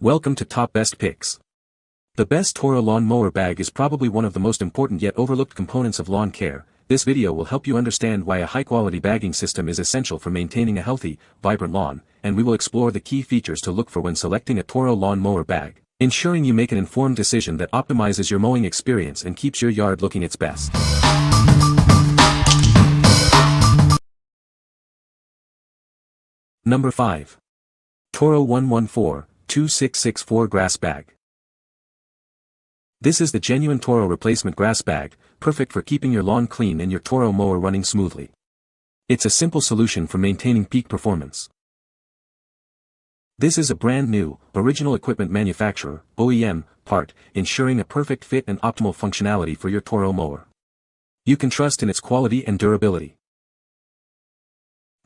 Welcome to Top Best Picks. The best Toro Lawn Mower Bag is probably one of the most important yet overlooked components of lawn care. This video will help you understand why a high-quality bagging system is essential for maintaining a healthy, vibrant lawn, and we will explore the key features to look for when selecting a Toro Lawn Mower Bag, ensuring you make an informed decision that optimizes your mowing experience and keeps your yard looking its best. Number 5. Toro 114-2664 Grass Bag. This is the genuine Toro replacement grass bag, perfect for keeping your lawn clean and your Toro mower running smoothly. It's a simple solution for maintaining peak performance. This is a brand new, original equipment manufacturer, OEM, part, ensuring a perfect fit and optimal functionality for your Toro mower. You can trust in its quality and durability.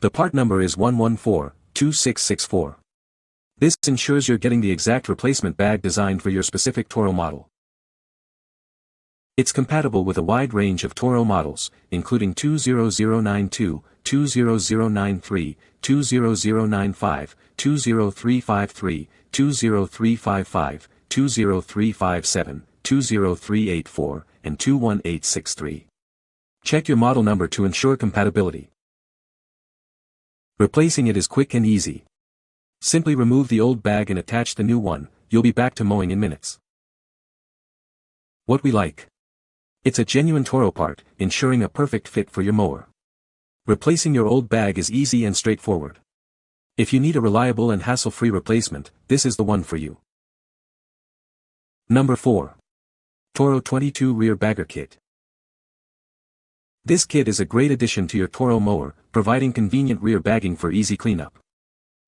The part number is 114-2664. This ensures you're getting the exact replacement bag designed for your specific Toro model. It's compatible with a wide range of Toro models, including 20092, 20093, 20095, 20353, 20355, 20357, 20384, and 21863. Check your model number to ensure compatibility. Replacing it is quick and easy. Simply remove the old bag and attach the new one, you'll be back to mowing in minutes. What we like. It's a genuine Toro part, ensuring a perfect fit for your mower. Replacing your old bag is easy and straightforward. If you need a reliable and hassle-free replacement, this is the one for you. Number 4. Toro 22 Rear Bagger Kit. This kit is a great addition to your Toro mower, providing convenient rear bagging for easy cleanup.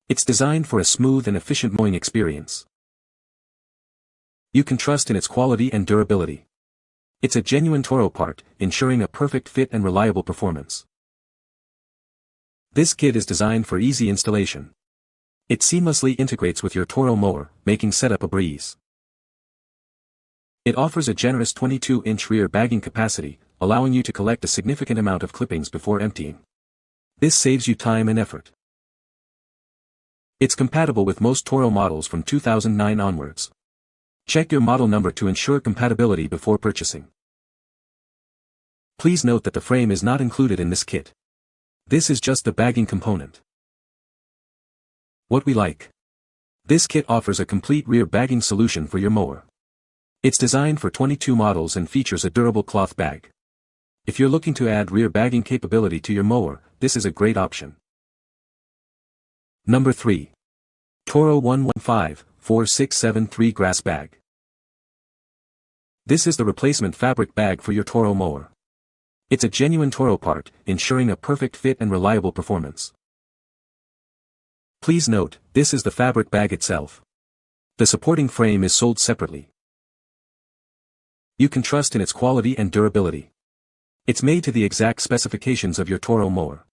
It's designed for a smooth and efficient mowing experience. You can trust in its quality and durability. It's a genuine Toro part, ensuring a perfect fit and reliable performance. This kit is designed for easy installation. It seamlessly integrates with your Toro mower, making setup a breeze. It offers a generous 22-inch rear bagging capacity, allowing you to collect a significant amount of clippings before emptying. This saves you time and effort. It's compatible with most Toro models from 2009 onwards. Check your model number to ensure compatibility before purchasing. Please note that the frame is not included in this kit. This is just the bagging component. What we like. This kit offers a complete rear bagging solution for your mower. It's designed for 22 models and features a durable cloth bag. If you're looking to add rear bagging capability to your mower, this is a great option. Number 3. Toro 115-4673 Grass Bag. This is the replacement fabric bag for your Toro mower. It's a genuine Toro part, ensuring a perfect fit and reliable performance. Please note, this is the fabric bag itself. The supporting frame is sold separately. You can trust in its quality and durability. It's made to the exact specifications of your Toro mower.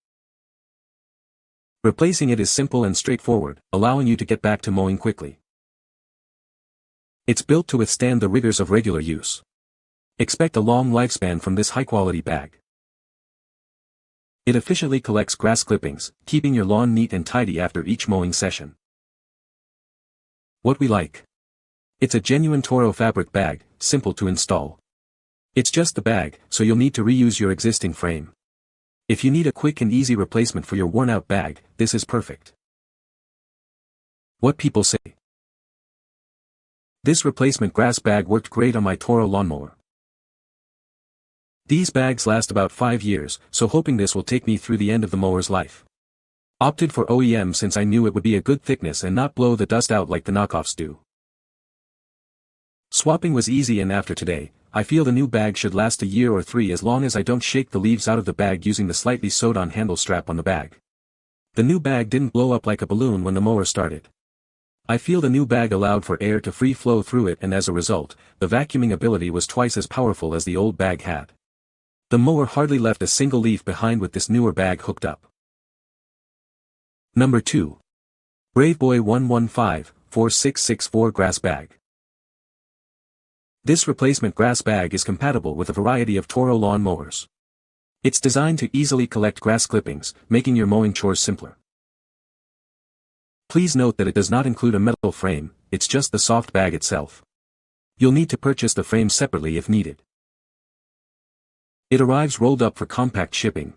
Replacing it is simple and straightforward, allowing you to get back to mowing quickly. It's built to withstand the rigors of regular use. Expect a long lifespan from this high-quality bag. It efficiently collects grass clippings, keeping your lawn neat and tidy after each mowing session. What we like. It's a genuine Toro fabric bag, simple to install. It's just the bag, so you'll need to reuse your existing frame. If you need a quick and easy replacement for your worn-out bag, this is perfect. What people say. This replacement grass bag worked great on my Toro lawnmower. These bags last about 5 years, so hoping this will take me through the end of the mower's life. Opted for OEM since I knew it would be a good thickness and not blow the dust out like the knockoffs do. Swapping was easy, and after today, I feel the new bag should last a year or 3 as long as I don't shake the leaves out of the bag using the slightly sewed-on handle strap on the bag. The new bag didn't blow up like a balloon when the mower started. I feel the new bag allowed for air to free flow through it, and as a result, the vacuuming ability was twice as powerful as the old bag had. The mower hardly left a single leaf behind with this newer bag hooked up. Number 2. Braveboy 115-4664 Grass Bag. This replacement grass bag is compatible with a variety of Toro lawn mowers. It's designed to easily collect grass clippings, making your mowing chores simpler. Please note that it does not include a metal frame, it's just the soft bag itself. You'll need to purchase the frame separately if needed. It arrives rolled up for compact shipping.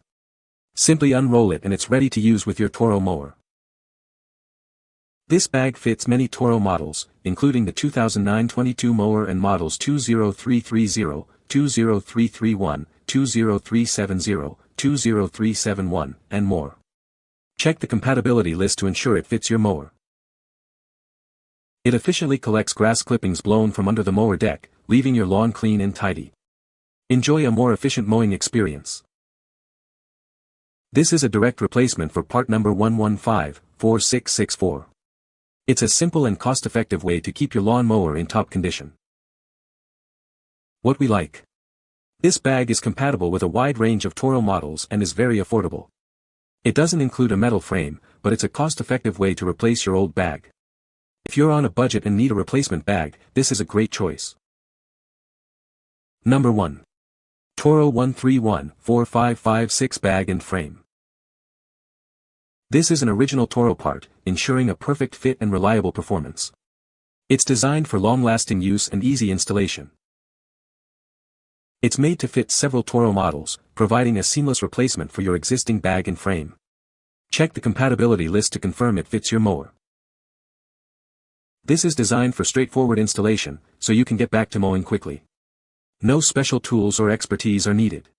Simply unroll it and it's ready to use with your Toro mower. This bag fits many Toro models, including the 2009 22 mower and models 20330, 20331, 20370, 20371, and more. Check the compatibility list to ensure it fits your mower. It efficiently collects grass clippings blown from under the mower deck, leaving your lawn clean and tidy. Enjoy a more efficient mowing experience. This is a direct replacement for part number 1154664. It's a simple and cost-effective way to keep your lawn mower in top condition. What we like. This bag is compatible with a wide range of Toro models and is very affordable. It doesn't include a metal frame, but it's a cost-effective way to replace your old bag. If you're on a budget and need a replacement bag, this is a great choice. Number 1. Toro 1314556 Bag and Frame. This is an original Toro part, ensuring a perfect fit and reliable performance. It's designed for long-lasting use and easy installation. It's made to fit several Toro models, providing a seamless replacement for your existing bag and frame. Check the compatibility list to confirm it fits your mower. This is designed for straightforward installation, so you can get back to mowing quickly. No special tools or expertise are needed.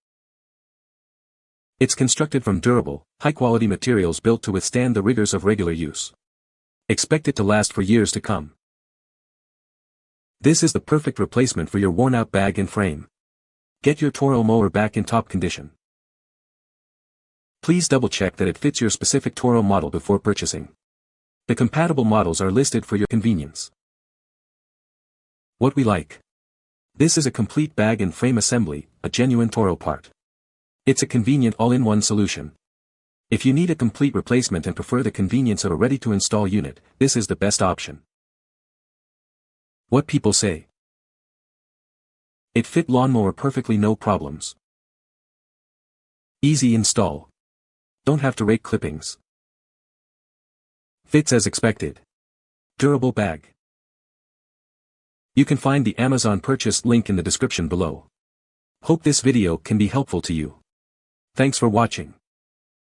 It's constructed from durable, high-quality materials built to withstand the rigors of regular use. Expect it to last for years to come. This is the perfect replacement for your worn-out bag and frame. Get your Toro mower back in top condition. Please double-check that it fits your specific Toro model before purchasing. The compatible models are listed for your convenience. What we like. This is a complete bag and frame assembly, a genuine Toro part. It's a convenient all-in-one solution. If you need a complete replacement and prefer the convenience of a ready-to-install unit, this is the best option. What people say. It fit lawnmower perfectly, no problems. Easy install. Don't have to rake clippings. Fits as expected. Durable bag. You can find the Amazon purchase link in the description below. Hope this video can be helpful to you. Thanks for watching.